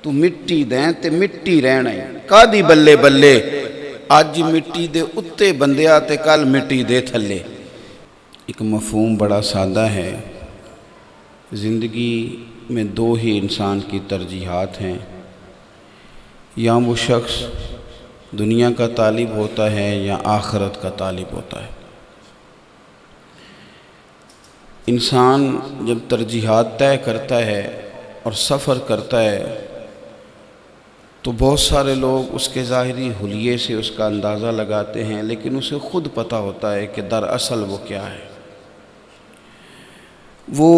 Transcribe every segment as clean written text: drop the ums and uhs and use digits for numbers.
تو مٹی دیں تے مٹی رہنا ہے کادی بلے بلے اج مٹی دے اتے بندیا تے کل مٹی دے تھلے۔ ایک مفہوم بڑا سادہ ہے، زندگی میں دو ہی انسان کی ترجیحات ہیں، یا وہ شخص دنیا کا طالب ہوتا ہے یا آخرت کا طالب ہوتا ہے۔ انسان جب ترجیحات طے کرتا ہے اور سفر کرتا ہے تو بہت سارے لوگ اس کے ظاہری حلیے سے اس کا اندازہ لگاتے ہیں، لیکن اسے خود پتہ ہوتا ہے کہ دراصل وہ کیا ہے۔ وہ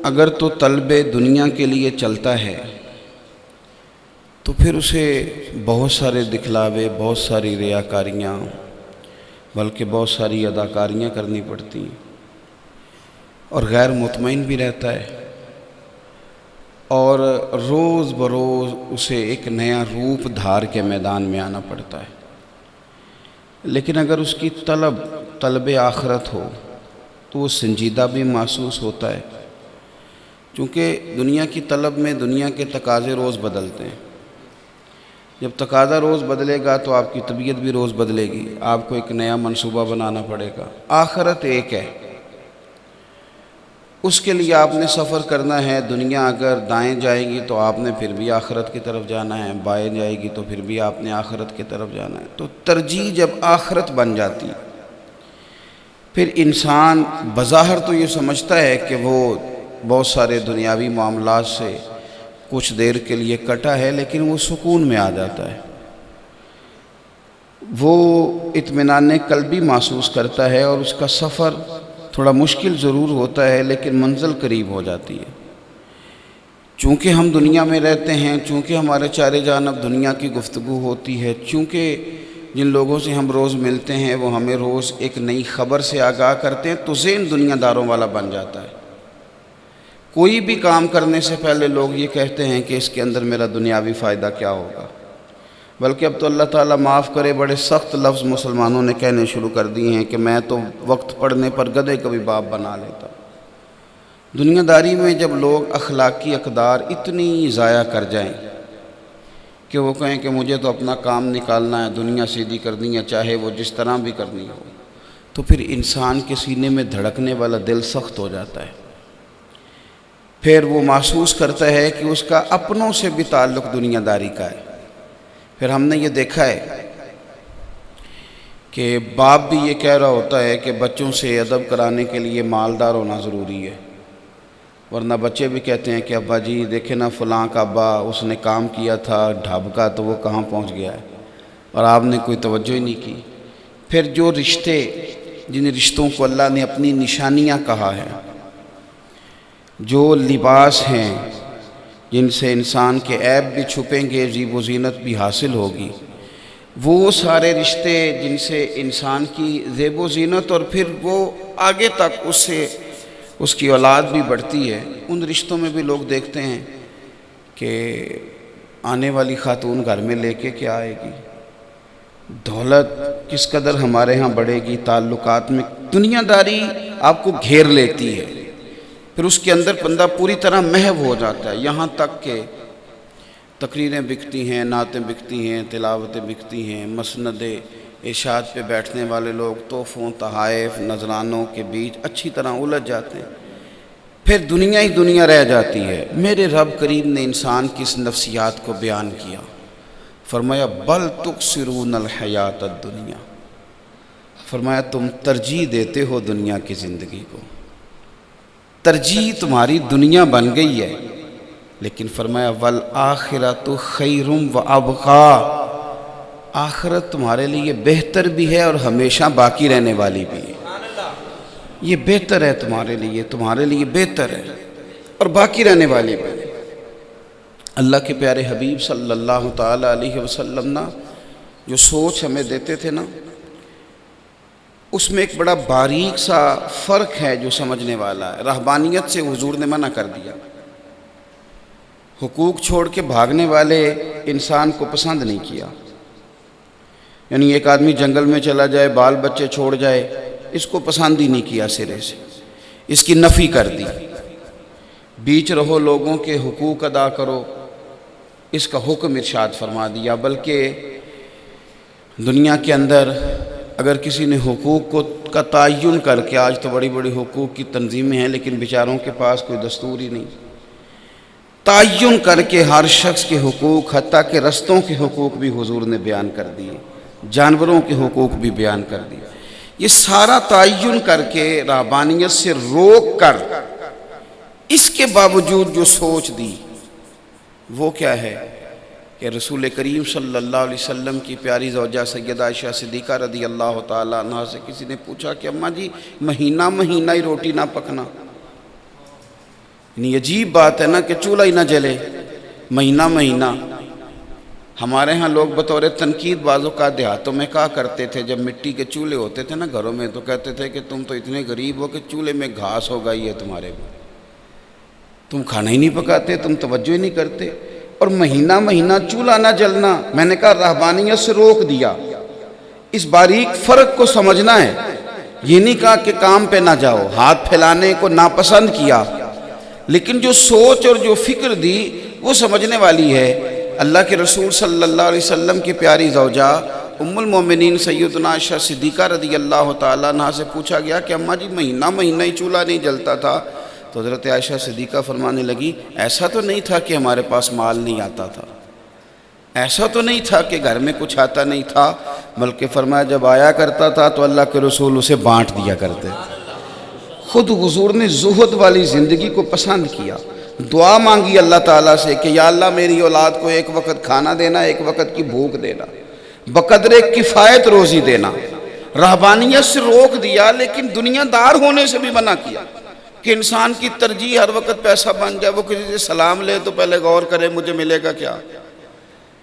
اگر تو طلب دنیا کے لیے چلتا ہے تو پھر اسے بہت سارے دکھلاوے، بہت ساری ریاکاریاں، بلکہ بہت ساری اداکاریاں کرنی پڑتی ہیں، اور غیر مطمئن بھی رہتا ہے، اور روز بروز اسے ایک نیا روپ دھار کے میدان میں آنا پڑتا ہے۔ لیکن اگر اس کی طلب آخرت ہو تو وہ سنجیدہ بھی محسوس ہوتا ہے، کیونکہ دنیا کی طلب میں دنیا کے تقاضے روز بدلتے ہیں۔ جب تقاضا روز بدلے گا تو آپ کی طبیعت بھی روز بدلے گی، آپ کو ایک نیا منصوبہ بنانا پڑے گا۔ آخرت ایک ہے، اس کے لیے آپ نے سفر کرنا ہے۔ دنیا اگر دائیں جائے گی تو آپ نے پھر بھی آخرت کی طرف جانا ہے، بائیں جائے گی تو پھر بھی آپ نے آخرت کی طرف جانا ہے۔ تو ترجیح جب آخرت بن جاتی ہے پھر انسان بظاہر تو یہ سمجھتا ہے کہ وہ بہت سارے دنیاوی معاملات سے کچھ دیر کے لیے کٹا ہے، لیکن وہ سکون میں آ جاتا ہے، وہ اطمینان قلبی محسوس کرتا ہے، اور اس کا سفر تھوڑا مشکل ضرور ہوتا ہے لیکن منزل قریب ہو جاتی ہے۔ چونکہ ہم دنیا میں رہتے ہیں، چونکہ ہمارے چارے جانب دنیا کی گفتگو ہوتی ہے، چونکہ جن لوگوں سے ہم روز ملتے ہیں وہ ہمیں روز ایک نئی خبر سے آگاہ کرتے ہیں، تو ذہن دنیا داروں والا بن جاتا ہے۔ کوئی بھی کام کرنے سے پہلے لوگ یہ کہتے ہیں کہ اس کے اندر میرا دنیاوی فائدہ کیا ہوگا، بلکہ اب تو اللہ تعالیٰ معاف کرے بڑے سخت لفظ مسلمانوں نے کہنے شروع کر دیے ہیں کہ میں تو وقت پڑنے پر گدھے کا بھی باپ بنا لیتا۔ دنیا داری میں جب لوگ اخلاقی اقدار اتنی ضائع کر جائیں کہ وہ کہیں کہ مجھے تو اپنا کام نکالنا ہے، دنیا سیدھی کرنی ہے، چاہے وہ جس طرح بھی کرنی ہو، تو پھر انسان کے سینے میں دھڑکنے والا دل سخت ہو جاتا ہے۔ پھر وہ محسوس کرتا ہے کہ اس کا اپنوں سے بھی تعلق دنیا داری کا ہے۔ پھر ہم نے یہ دیکھا ہے کہ باپ بھی یہ کہہ رہا ہوتا ہے کہ بچوں سے ادب کرانے کے لیے مالدار ہونا ضروری ہے، ورنہ بچے بھی کہتے ہیں کہ ابا جی دیکھیں نا فلاں کا ابا اس نے کام کیا تھا ڈھاب کا تو وہ کہاں پہنچ گیا ہے، اور آپ نے کوئی توجہ ہی نہیں کی۔ پھر جو رشتے، جن رشتوں کو اللہ نے اپنی نشانیاں کہا ہے، جو لباس ہیں جن سے انسان کے عیب بھی چھپیں گے، زیب و زینت بھی حاصل ہوگی، وہ سارے رشتے جن سے انسان کی زیب و زینت اور پھر وہ آگے تک اس کی اولاد بھی بڑھتی ہے، ان رشتوں میں بھی لوگ دیکھتے ہیں کہ آنے والی خاتون گھر میں لے کے کیا آئے گی، دولت کس قدر ہمارے ہاں بڑھے گی، تعلقات میں دنیا داری آپ کو گھیر لیتی ہے، پھر اس کے اندر بندہ پوری طرح محو ہو جاتا ہے، یہاں تک کہ تقریریں بکتی ہیں، نعتیں بکتی ہیں، تلاوتیں بکتی ہیں، مسند ارشاد پہ بیٹھنے والے لوگ تحفوں، تحائف، نذرانوں کے بیچ اچھی طرح الجھ جاتے ہیں، پھر دنیا ہی دنیا رہ جاتی ہے۔ میرے رب کریم نے انسان کی اس نفسیات کو بیان کیا، فرمایا بل تؤثرون الحیات الدنیا، فرمایا تم ترجیح دیتے ہو دنیا کی زندگی کو، ترجیح تمہاری دنیا بن گئی ہے، لیکن فرمایا والآخرۃ خیر وابقیٰ، آخرت تمہارے لیے بہتر بھی ہے اور ہمیشہ باقی رہنے والی بھی ہے۔ یہ بہتر ہے تمہارے لیے بہتر ہے اور باقی رہنے والی بھی ہے۔ اللہ کے پیارے حبیب صلی اللہ تعالیٰ علیہ وسلم نا جو سوچ ہمیں دیتے تھے نا، اس میں ایک بڑا باریک سا فرق ہے جو سمجھنے والا ہے۔ رہبانیت سے حضور نے منع کر دیا، حقوق چھوڑ کے بھاگنے والے انسان کو پسند نہیں کیا، یعنی ایک آدمی جنگل میں چلا جائے، بال بچے چھوڑ جائے، اس کو پسند ہی نہیں کیا، سرے سے اس کی نفی کر دی۔ بیچ رہو، لوگوں کے حقوق ادا کرو، اس کا حکم ارشاد فرما دیا۔ بلکہ دنیا کے اندر اگر کسی نے حقوق کا تعین کر کے، آج تو بڑی بڑی حقوق کی تنظیمیں ہیں لیکن بیچاروں کے پاس کوئی دستور ہی نہیں، تعین کر کے ہر شخص کے حقوق، حتیٰ کہ رستوں کے حقوق بھی حضور نے بیان کر دیے، جانوروں کے حقوق بھی بیان کر دیے۔ یہ سارا تعین کر کے رہبانیت سے روک کر اس کے باوجود جو سوچ دی وہ کیا ہے کہ رسول کریم صلی اللہ علیہ وسلم کی پیاری زوجہ سیدہ عائشہ صدیقہ رضی اللہ تعالیٰ عنہا سے کسی نے پوچھا کہ اماں جی مہینہ مہینہ ہی روٹی نہ پکنا، یعنی عجیب بات ہے نا کہ چولہا ہی نہ جلے مہینہ مہینہ۔ ہمارے ہاں لوگ بطور تنقید بعضوں کا دیہاتوں میں کہا کرتے تھے، جب مٹی کے چولہے ہوتے تھے نا گھروں میں، تو کہتے تھے کہ تم تو اتنے غریب ہو کہ چولہے میں گھاس ہو گئی ہے تمہارے میں، تم کھانا ہی نہیں پکاتے، تم توجہ ہی نہیں کرتے، اور مہینہ مہینہ چولہا نہ جلنا۔ میں نے کہا رہبانیت سے روک دیا، اس باریک فرق کو سمجھنا ہے۔ یہ نہیں کہا کہ کام پہ نہ جاؤ، ہاتھ پھیلانے کو ناپسند کیا، لیکن جو سوچ اور جو فکر دی وہ سمجھنے والی ہے۔ اللہ کے رسول صلی اللہ علیہ وسلم کی پیاری زوجہ ام المومنین سیدنا عائشہ صدیقہ رضی اللہ تعالیٰ عنہا سے پوچھا گیا کہ اماں جی مہینہ مہینہ ہی چولہا نہیں جلتا تھا، تو حضرت عائشہ صدیقہ فرمانے لگی ایسا تو نہیں تھا کہ ہمارے پاس مال نہیں آتا تھا، ایسا تو نہیں تھا کہ گھر میں کچھ آتا نہیں تھا، بلکہ فرمایا جب آیا کرتا تھا تو اللہ کے رسول اسے بانٹ دیا کرتے۔ خود حضور نے زہد والی زندگی کو پسند کیا، دعا مانگی اللہ تعالیٰ سے کہ یا اللہ میری اولاد کو ایک وقت کھانا دینا، ایک وقت کی بھوک دینا، بقدر کفایت روزی دینا۔ رہبانیت سے روک دیا لیکن دنیا دار ہونے سے بھی منع کیا کہ انسان کی ترجیح ہر وقت پیسہ بن جائے، وہ کسی سے سلام لے تو پہلے غور کرے مجھے ملے گا کیا۔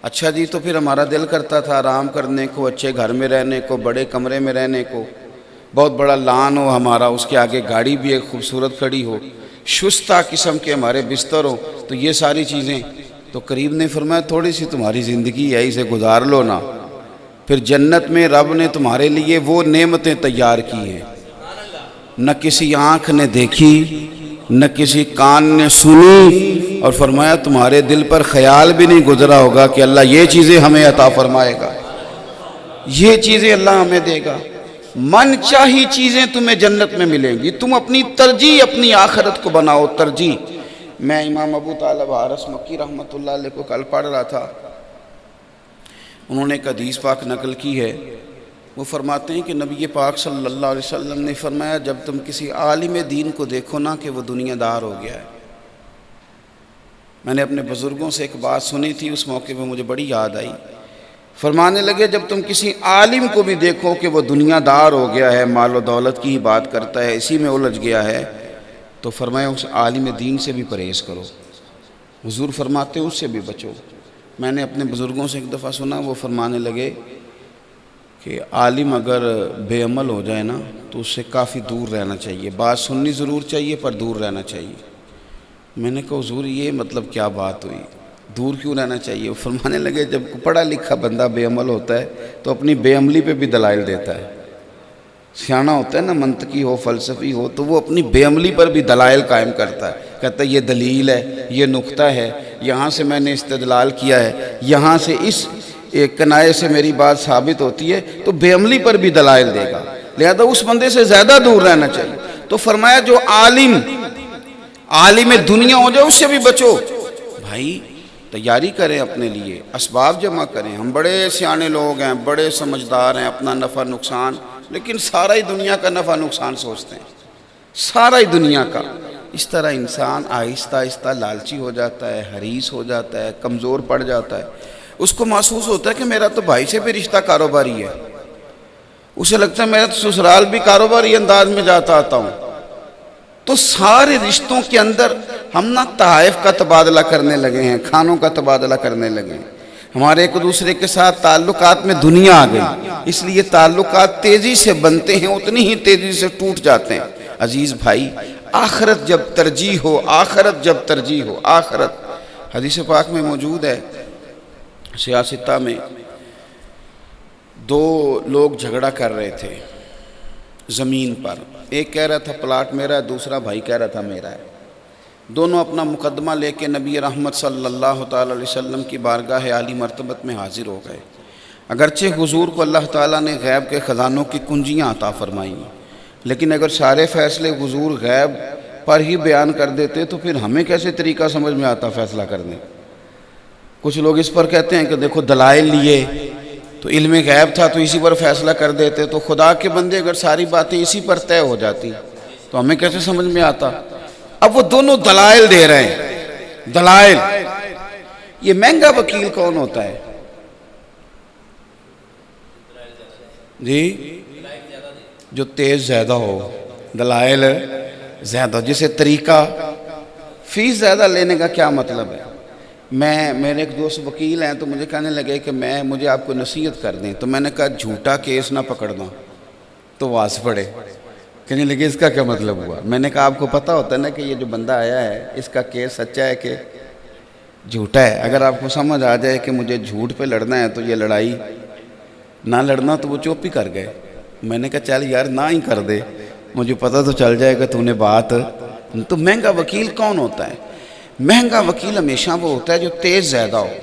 اچھا جی، تو پھر ہمارا دل کرتا تھا آرام کرنے کو، اچھے گھر میں رہنے کو، بڑے کمرے میں رہنے کو، بہت بڑا لان ہو ہمارا، اس کے آگے گاڑی بھی ایک خوبصورت کھڑی ہو، شستہ قسم کے ہمارے بستر ہو، تو یہ ساری چیزیں۔ تو قریب نے فرمایا تھوڑی سی تمہاری زندگی ہے، اسے گزار لو نا، پھر جنت میں رب نے تمہارے لیے وہ نعمتیں تیار کی ہیں نہ کسی آنکھ نے دیکھی نہ کسی کان نے سنی، اور فرمایا تمہارے دل پر خیال بھی نہیں گزرا ہوگا کہ اللہ یہ چیزیں ہمیں عطا فرمائے گا، یہ چیزیں اللہ ہمیں دے گا۔ من چاہی چیزیں تمہیں جنت میں ملیں گی، تم اپنی ترجیح اپنی آخرت کو بناؤ ترجیح۔ میں امام ابو طالب حارث مکی رحمۃ اللہ علیہ کو کل پڑھ رہا تھا، انہوں نے ایک حدیث پاک نقل کی ہے، وہ فرماتے ہیں کہ نبی پاک صلی اللہ علیہ وسلم نے فرمایا جب تم کسی عالم دین کو دیکھو نا کہ وہ دنیا دار ہو گیا ہے۔ میں نے اپنے بزرگوں سے ایک بات سنی تھی، اس موقع پہ مجھے بڑی یاد آئی۔ فرمانے لگے جب تم کسی عالم کو بھی دیکھو کہ وہ دنیا دار ہو گیا ہے، مال و دولت کی ہی بات کرتا ہے، اسی میں الجھ گیا ہے، تو فرمایا اس عالم دین سے بھی پرہیز کرو، حضور فرماتے ہیں اس سے بھی بچو۔ میں نے اپنے بزرگوں سے ایک دفعہ سنا، وہ فرمانے لگے کہ عالم اگر بے عمل ہو جائے نا تو اس سے کافی دور رہنا چاہیے، بات سننی ضرور چاہیے پر دور رہنا چاہیے۔ میں نے کہا حضور یہ مطلب کیا بات ہوئی، دور کیوں رہنا چاہیے؟ وہ فرمانے لگے جب پڑھا لکھا بندہ بے عمل ہوتا ہے تو اپنی بے عملی پہ بھی دلائل دیتا ہے، سیاںہ ہوتا ہے نا، منطقی ہو فلسفی ہو تو وہ اپنی بے عملی پر بھی دلائل قائم کرتا ہے، کہتا ہے یہ دلیل ہے، یہ نقطہ ہے، یہاں سے میں نے استدلال کیا ہے، یہاں سے اس ایک کنائے سے میری بات ثابت ہوتی ہے، تو بے عملی پر بھی دلائل دے گا، لہذا اس بندے سے زیادہ دور رہنا چاہیے۔ تو فرمایا جو عالم دنیا ہو جائے اس سے بھی بچو۔ بھائی تیاری کریں اپنے لیے، اسباب جمع کریں۔ ہم بڑے سیانے لوگ ہیں، بڑے سمجھدار ہیں، اپنا نفع نقصان، لیکن سارا ہی دنیا کا نفع نقصان سوچتے ہیں، سارا ہی دنیا کا۔ اس طرح انسان آہستہ آہستہ لالچی ہو جاتا ہے، حریص ہو جاتا ہے، کمزور پڑ جاتا ہے۔ اس کو محسوس ہوتا ہے کہ میرا تو بھائی سے بھی رشتہ کاروباری ہے، اسے لگتا ہے میرا تو سسرال بھی کاروباری انداز میں جاتا آتا ہوں۔ تو سارے رشتوں کے اندر ہم نہ تحائف کا تبادلہ کرنے لگے ہیں، کھانوں کا تبادلہ کرنے لگے ہیں، ہمارے ایک دوسرے کے ساتھ تعلقات میں دنیا آ گئی، اس لیے تعلقات تیزی سے بنتے ہیں، اتنی ہی تیزی سے ٹوٹ جاتے ہیں۔ عزیز بھائی، آخرت جب ترجیح ہو، آخرت جب ترجیح ہو، آخرت حدیث پاک میں موجود ہے، سیاستہ میں دو لوگ جھگڑا کر رہے تھے زمین پر، ایک کہہ رہا تھا پلاٹ میرا ہے، دوسرا بھائی کہہ رہا تھا میرا ہے۔ دونوں اپنا مقدمہ لے کے نبی رحمت صلی اللہ تعالی علیہ وسلم کی بارگاہ عالی مرتبت میں حاضر ہو گئے۔ اگرچہ حضور کو اللہ تعالیٰ نے غیب کے خزانوں کی کنجیاں عطا فرمائیں، لیکن اگر سارے فیصلے حضور غیب پر ہی بیان کر دیتے تو پھر ہمیں کیسے طریقہ سمجھ میں آتا فیصلہ کرنے؟ کچھ لوگ اس پر کہتے ہیں کہ دیکھو دلائل لیے تو علم غیب تھا تو اسی پر فیصلہ کر دیتے، تو خدا کے بندے اگر ساری باتیں اسی پر طے ہو جاتی تو ہمیں کیسے سمجھ میں آتا؟ اب وہ دونوں دلائل دے رہے ہیں، دلائل۔ یہ مہنگا وکیل کون ہوتا ہے جی؟ جو تیز زیادہ ہو، دلائل زیادہ، جسے طریقہ فیس زیادہ لینے کا کیا مطلب ہے؟ میرے ایک دوست وکیل ہیں تو مجھے کہنے لگے کہ مجھے آپ کو نصیحت کر دیں، تو میں نے کہا جھوٹا کیس نہ پکڑ دوں تو واس پڑے۔ کہنے لگے اس کا کیا مطلب ہوا؟ میں نے کہا آپ کو پتہ ہوتا ہے نا کہ یہ جو بندہ آیا ہے اس کا کیس سچا ہے کہ جھوٹا ہے؟ اگر آپ کو سمجھ آ جائے کہ مجھے جھوٹ پہ لڑنا ہے تو یہ لڑائی نہ لڑنا، تو وہ چپ ہی کر گئے۔ میں نے کہا چل یار نہ ہی کر دے، مجھے پتہ تو چل جائے گا تو نے بات۔ تو مہنگا وکیل کون ہوتا ہے؟ مہنگا وکیل ہمیشہ وہ ہوتا ہے جو تیز زیادہ ہو۔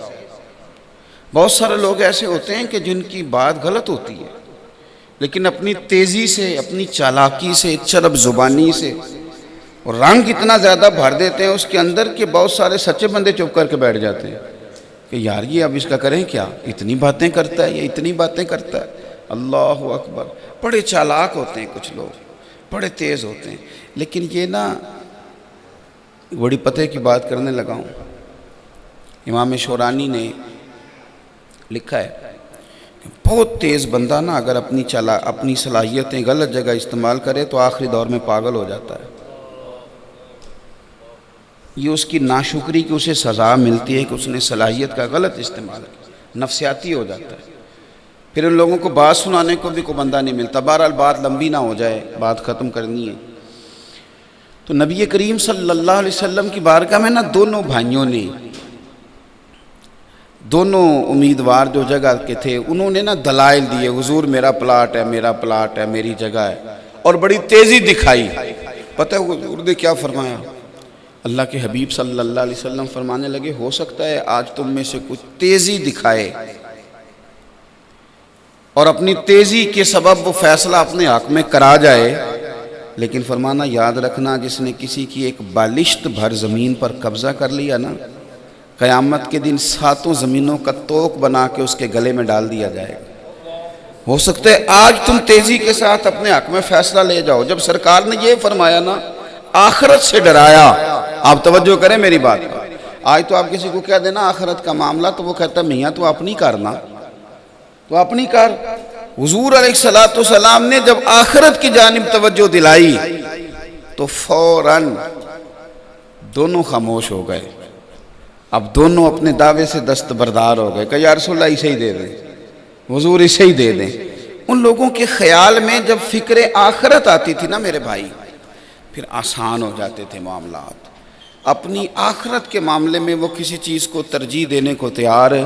بہت سارے لوگ ایسے ہوتے ہیں کہ جن کی بات غلط ہوتی ہے لیکن اپنی تیزی سے، اپنی چالاکی سے، چرب زبانی سے اور رنگ اتنا زیادہ بھر دیتے ہیں اس کے اندر کہ بہت سارے سچے بندے چپ کر کے بیٹھ جاتے ہیں کہ یار یہ اب اس کا کریں کیا، اتنی باتیں کرتا ہے، یہ اتنی باتیں کرتا ہے۔ اللہ اکبر۔ بڑے چالاک ہوتے ہیں کچھ لوگ، بڑے تیز ہوتے ہیں، لیکن یہ نا بڑی پتہ کی بات کرنے لگا ہوں۔ امام شورانی نے لکھا ہے کہ بہت تیز بندہ نا اگر اپنی صلاحیتیں غلط جگہ استعمال کرے تو آخری دور میں پاگل ہو جاتا ہے۔ یہ اس کی ناشکری کی اسے سزا ملتی ہے کہ اس نے صلاحیت کا غلط استعمال کیا، نفسیاتی ہو جاتا ہے۔ پھر ان لوگوں کو بات سنانے کو بھی کوئی بندہ نہیں ملتا۔ بہرحال بات لمبی نہ ہو جائے، بات ختم کرنی ہے۔ تو نبی کریم صلی اللہ علیہ وسلم کی بارگاہ میں نا دونوں بھائیوں نے، دونوں امیدوار جو جگہ کے تھے، انہوں نے نا دلائل دیے، حضور میرا پلاٹ ہے، میرا پلاٹ ہے، میری جگہ ہے، اور بڑی تیزی دکھائی۔ پتہ ہے حضور نے کیا فرمایا؟ اللہ کے حبیب صلی اللہ علیہ وسلم فرمانے لگے ہو سکتا ہے آج تم میں سے کچھ تیزی دکھائے اور اپنی تیزی کے سبب وہ فیصلہ اپنے حق میں کرا جائے، لیکن فرمانا یاد رکھنا جس نے کسی کی ایک بالشت بھر زمین پر قبضہ کر لیا نا، قیامت کے دن 7 زمینوں کا توق بنا کے اس کے گلے میں ڈال دیا جائے گا۔ ہو سکتا ہے آج تم تیزی کے ساتھ اپنے حق میں فیصلہ لے جاؤ۔ جب سرکار نے یہ فرمایا نا، آخرت سے ڈرایا۔ آپ توجہ کریں میری بات پر۔ آج تو آپ کسی کو کہہ دینا آخرت کا معاملہ تو وہ کہتا ہے میاں تو اپنی کرنا، تو اپنی کر۔ حضور علیہ السلام نے جب آخرت کی جانب توجہ دلائی تو فوراً دونوں خاموش ہو گئے۔ اب دونوں اپنے دعوے سے دستبردار ہو گئے کہ یا رسول اللہ اسے ہی دے دیں، حضور اسے ہی دے دیں۔ ان لوگوں کے خیال میں جب فکر آخرت آتی تھی نا میرے بھائی، پھر آسان ہو جاتے تھے معاملات۔ اپنی آخرت کے معاملے میں وہ کسی چیز کو ترجیح دینے کو تیار ہے۔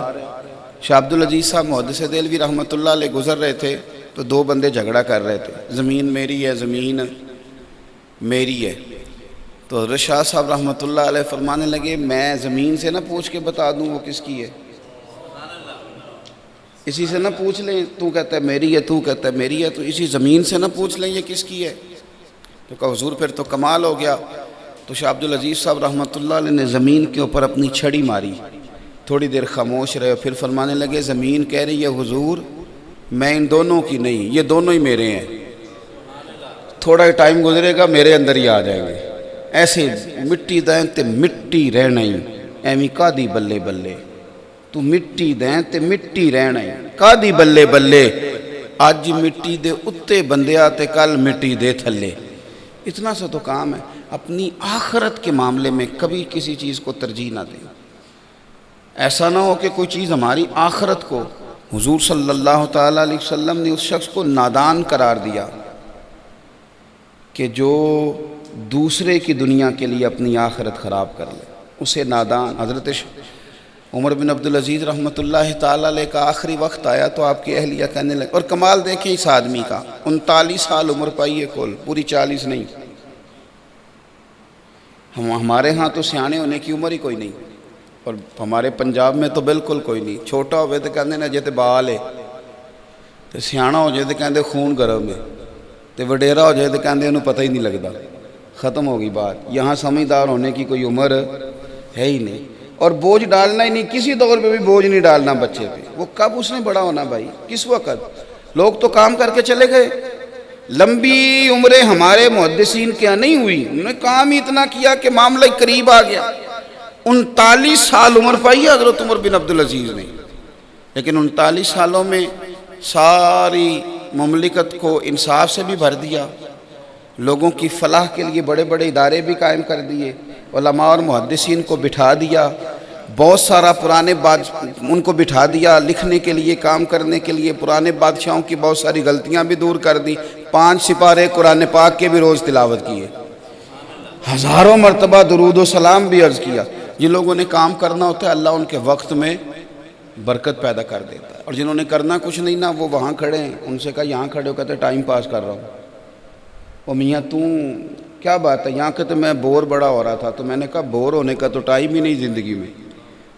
شاہ عبدالعزیز صاحب محدث دہلوی رحمۃ اللہ علیہ گزر رہے تھے تو 2 بندے جھگڑا کر رہے تھے، زمین میری ہے، زمین میری ہے۔ تو حضرت شاہ صاحب رحمۃ اللہ علیہ فرمانے لگے میں زمین سے نہ پوچھ کے بتا دوں وہ کس کی ہے، اسی سے نہ پوچھ لیں، تو کہتا ہے میری ہے، تو کہتا ہے میری ہے، تو اسی زمین سے نہ پوچھ لیں یہ کس کی ہے؟ تو کہا حضور پھر تو کمال ہو گیا۔ تو شاہ عبدالعزیز صاحب رحمۃ اللہ علیہ نے زمین کے اوپر اپنی چھڑی ماری، تھوڑی دیر خاموش رہے، پھر فرمانے لگے زمین کہہ رہی ہے حضور میں ان دونوں کی نہیں، یہ دونوں ہی میرے ہیں، تھوڑا ٹائم گزرے گا میرے اندر ہی آ جائیں گے۔ ایسے مٹی دیں تے مٹی رہنا ہی، ایویں کادی بلے بلے، تو مٹی دیں تے مٹی رہنا ہی، کادی بلے بلے، آج مٹی دے اتے بندیا تے کل مٹی دے تھلے۔ اتنا سا تو کام ہے۔ اپنی آخرت کے معاملے میں کبھی کسی چیز کو ترجیح نہ دیں۔ ایسا نہ ہو کہ کوئی چیز ہماری آخرت کو، حضور صلی اللہ تعالیٰ علیہ وسلم نے اس شخص کو نادان قرار دیا کہ جو دوسرے کی دنیا کے لیے اپنی آخرت خراب کر لے، اسے نادان۔ حضرت عمر بن عبدالعزیز رحمۃ اللہ تعالیٰ علیہ کا آخری وقت آیا تو آپ کی اہلیہ کہنے لگے، اور کمال دیکھیں اس آدمی کا، 39 سال عمر پائی ہے کل، پوری 40 نہیں۔ ہمارے ہاں تو سیانے ہونے کی عمر ہی کوئی نہیں، اور ہمارے پنجاب میں تو بالکل کوئی نہیں. چھوٹا ہوئے تو کہتے ہیں جے بال ہے، تو سیاح ہو جائے تو کہتے خون گرم ہے، تو وڈیرا ہو جائے تو کہتے انہوں پتہ ہی نہیں لگتا. ختم ہوگی بات. یہاں سمجھدار ہونے کی کوئی عمر ہے ہی نہیں، اور بوجھ ڈالنا ہی نہیں، کسی دور پہ بھی بوجھ نہیں ڈالنا بچے پہ. وہ کب اس نے بڑا ہونا بھائی، کس وقت؟ لوگ تو کام کر کے چلے گئے. لمبی عمریں ہمارے محدثین کیا نہیں ہوئی، انہوں نے کام ہی اتنا کیا کہ معاملہ قریب آ گیا. 39 سال عمر پائی حضرت عمر بن عبدالعزیز نے، لیکن 39 سالوں میں ساری مملکت کو انصاف سے بھی بھر دیا، لوگوں کی فلاح کے لیے بڑے بڑے ادارے بھی قائم کر دیے، علماء اور محدثین کو بٹھا دیا، بہت سارا ان کو بٹھا دیا لکھنے کے لیے، کام کرنے کے لیے. پرانے بادشاہوں کی بہت ساری غلطیاں بھی دور کر دی. 5 سپارے قرآن پاک کے بھی روز تلاوت کیے، ہزاروں مرتبہ درود و سلام بھی عرض کیا. جن لوگوں نے کام کرنا ہوتا ہے اللہ ان کے وقت میں برکت پیدا کر دیتا ہے، اور جنہوں نے کرنا کچھ نہیں نا، وہ وہاں کھڑے ہیں. ان سے کہا یہاں کھڑے ہو، کہتے ٹائم پاس کر رہا ہوں. وہ میاں کیا بات ہے یہاں کہ تو میں بور بڑا ہو رہا تھا. تو میں نے کہا بور ہونے کا تو ٹائم ہی نہیں زندگی میں.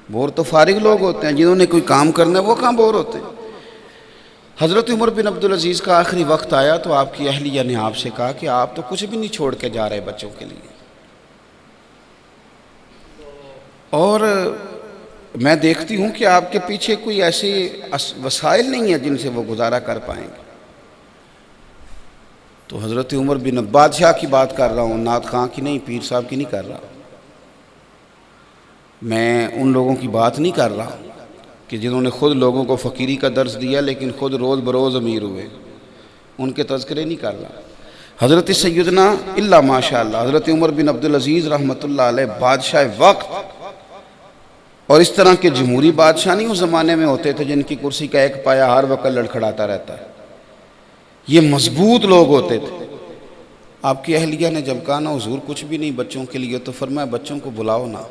بور تو فارغ لوگ ہوتے ہیں، جنہوں نے کوئی کام کرنا ہے وہ کہاں بور ہوتے ہیں. حضرت عمر بن عبدالعزیز کا آخری وقت آیا تو آپ کی اہلیہ نے آپ سے کہا کہ آپ تو کچھ بھی نہیں چھوڑ کے جا رہے بچوں کے لیے، اور میں دیکھتی ہوں کہ آپ کے پیچھے کوئی ایسی وسائل نہیں ہیں جن سے وہ گزارا کر پائیں گے. تو حضرت عمر بن بادشاہ کی بات کر رہا ہوں، نعت خاں کی نہیں، پیر صاحب کی نہیں کر رہا. میں ان لوگوں کی بات نہیں کر رہا کہ جنہوں نے خود لوگوں کو فقیری کا درس دیا لیکن خود روز بروز امیر ہوئے، ان کے تذکرے نہیں کر رہا. حضرت سیدنا اللہ ماشاء اللہ حضرت عمر بن عبدالعزیز رحمۃ اللہ علیہ بادشاہ وقت، اور اس طرح کے جمہوری بادشاہ نہیں اس زمانے میں ہوتے تھے جن کی کرسی کا ایک پایا ہر وقت لڑکھڑاتا رہتا ہے. یہ مضبوط لوگ ہوتے تھے. آپ کی اہلیہ نے جب کہا نا حضور کچھ بھی نہیں بچوں کے لیے، تو فرمایا بچوں کو بلاؤ نا.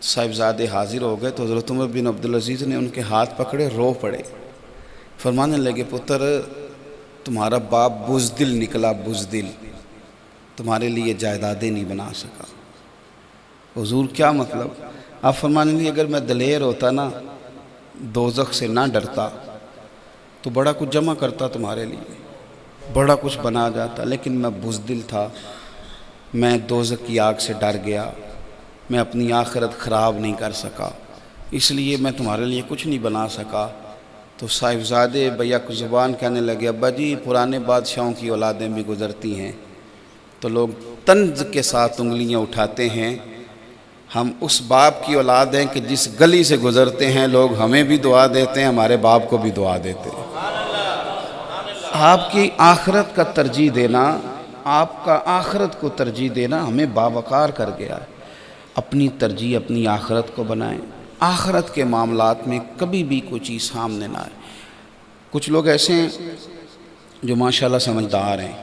صاحبزادے حاضر ہو گئے تو حضرت عمر بن عبدالعزیز نے ان کے ہاتھ پکڑے، رو پڑے، فرمانے لگے پتر تمہارا باپ بزدل نکلا، بزدل، تمہارے لیے جائیدادیں نہیں بنا سکا. حضور کیا مطلب؟ آپ فرمانے لگے اگر میں دلیر ہوتا نا، دوزخ سے نہ ڈرتا، تو بڑا کچھ جمع کرتا تمہارے لیے، بڑا کچھ بنا جاتا، لیکن میں بزدل تھا، میں دوزخ کی آگ سے ڈر گیا، میں اپنی آخرت خراب نہیں کر سکا، اس لیے میں تمہارے لیے کچھ نہیں بنا سکا. تو صاحبزادے بیک زبان کہنے لگے ابا جی پرانے بادشاہوں کی اولادیں بھی گزرتی ہیں، تو لوگ طنز کے ساتھ انگلیاں اٹھاتے ہیں. ہم اس باپ کی اولاد ہیں کہ جس گلی سے گزرتے ہیں لوگ ہمیں بھی دعا دیتے ہیں، ہمارے باپ کو بھی دعا دیتے ہیں. آپ کی آخرت کا ترجیح دینا، آپ کا آخرت کو ترجیح دینا ہمیں باوقار کر گیا ہے. اپنی ترجیح اپنی آخرت کو بنائیں، آخرت کے معاملات میں کبھی بھی کوئی چیز سامنے نہ آئے. کچھ لوگ ایسے ہیں جو ماشاءاللہ سمجھدار ہیں،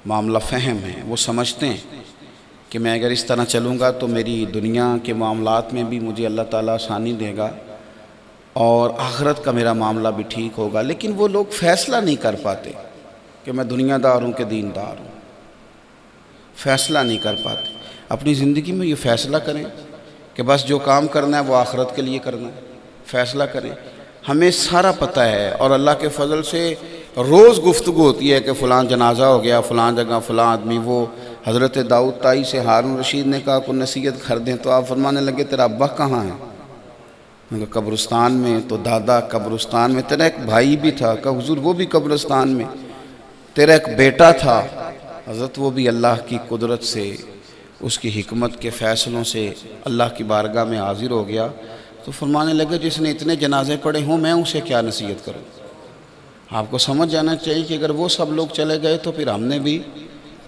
معاملہ فہم ہے، وہ سمجھتے ہیں کہ میں اگر اس طرح چلوں گا تو میری دنیا کے معاملات میں بھی مجھے اللہ تعالیٰ آسانی دے گا اور آخرت کا میرا معاملہ بھی ٹھیک ہوگا. لیکن وہ لوگ فیصلہ نہیں کر پاتے کہ میں دنیا دار ہوں کہ دین دار ہوں، فیصلہ نہیں کر پاتے. اپنی زندگی میں یہ فیصلہ کریں کہ بس جو کام کرنا ہے وہ آخرت کے لیے کرنا ہے، فیصلہ کریں. ہمیں سارا پتہ ہے، اور اللہ کے فضل سے روز گفتگو ہوتی ہے کہ فلاں جنازہ ہو گیا، فلاں جگہ فلاں آدمی. وہ حضرت داؤد طائی سے ہارون رشید نے کہا کوئی نصیحت کر دیں، تو آپ فرمانے لگے تیرا ابا کہاں ہے؟ میں کہا قبرستان میں. تو دادا قبرستان میں. تیرا ایک بھائی بھی تھا؟ کہا حضور وہ بھی قبرستان میں. تیرا ایک بیٹا تھا؟ حضرت وہ بھی اللہ کی قدرت سے، اس کی حکمت کے فیصلوں سے اللہ کی بارگاہ میں حاضر ہو گیا. تو فرمانے لگے جس نے اتنے جنازے پڑھے ہوں میں اسے کیا نصیحت کروں. آپ کو سمجھ جانا چاہیے کہ اگر وہ سب لوگ چلے گئے تو پھر ہم نے بھی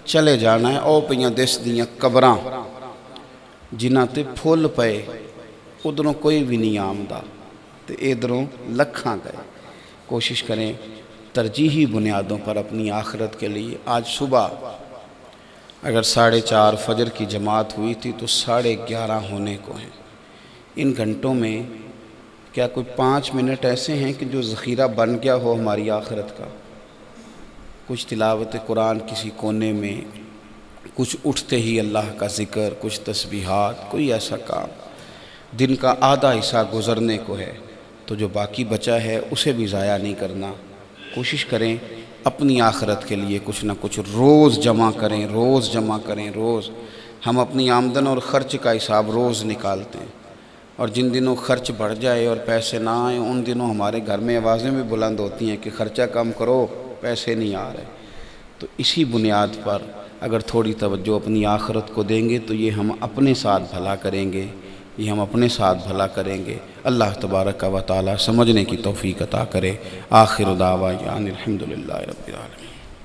چلے جانا ہے. او پئیاں دس دیاں قبراں جنہاں تے پھول پئے ادھروں کوئی بھی نہیں آمدہ تے ادھروں لکھاں گئے. کوشش کریں ترجیحی بنیادوں پر اپنی آخرت کے لیے. آج صبح اگر 4:30 فجر کی جماعت ہوئی تھی تو 11:30 ہونے کو ہیں. ان گھنٹوں میں کیا کوئی 5 منٹ ایسے ہیں کہ جو ذخیرہ بن گیا ہو ہماری آخرت کا؟ کچھ تلاوت قرآن کسی کونے میں، کچھ اٹھتے ہی اللہ کا ذکر، کچھ تسبیحات، کوئی ایسا کام دن کا آدھا حصہ گزرنے کو ہے تو جو باقی بچا ہے اسے بھی ضائع نہیں کرنا۔ کوشش کریں اپنی آخرت کے لیے کچھ نہ کچھ روز جمع کریں، روز جمع کریں۔ روز ہم اپنی آمدن اور خرچ کا حساب روز نکالتے ہیں، اور جن دنوں خرچ بڑھ جائے اور پیسے نہ آئیں ان دنوں ہمارے گھر میں آوازیں بھی بلند ہوتی ہیں کہ خرچہ کم کرو، پیسے نہیں آ رہے۔ تو اسی بنیاد پر اگر تھوڑی توجہ اپنی آخرت کو دیں گے تو یہ ہم اپنے ساتھ بھلا کریں گے، یہ ہم اپنے ساتھ بھلا کریں گے۔ اللہ تبارک و تعالی سمجھنے کی توفیق عطا کرے۔ آخر دعوانا الحمدللہ رب العالمین۔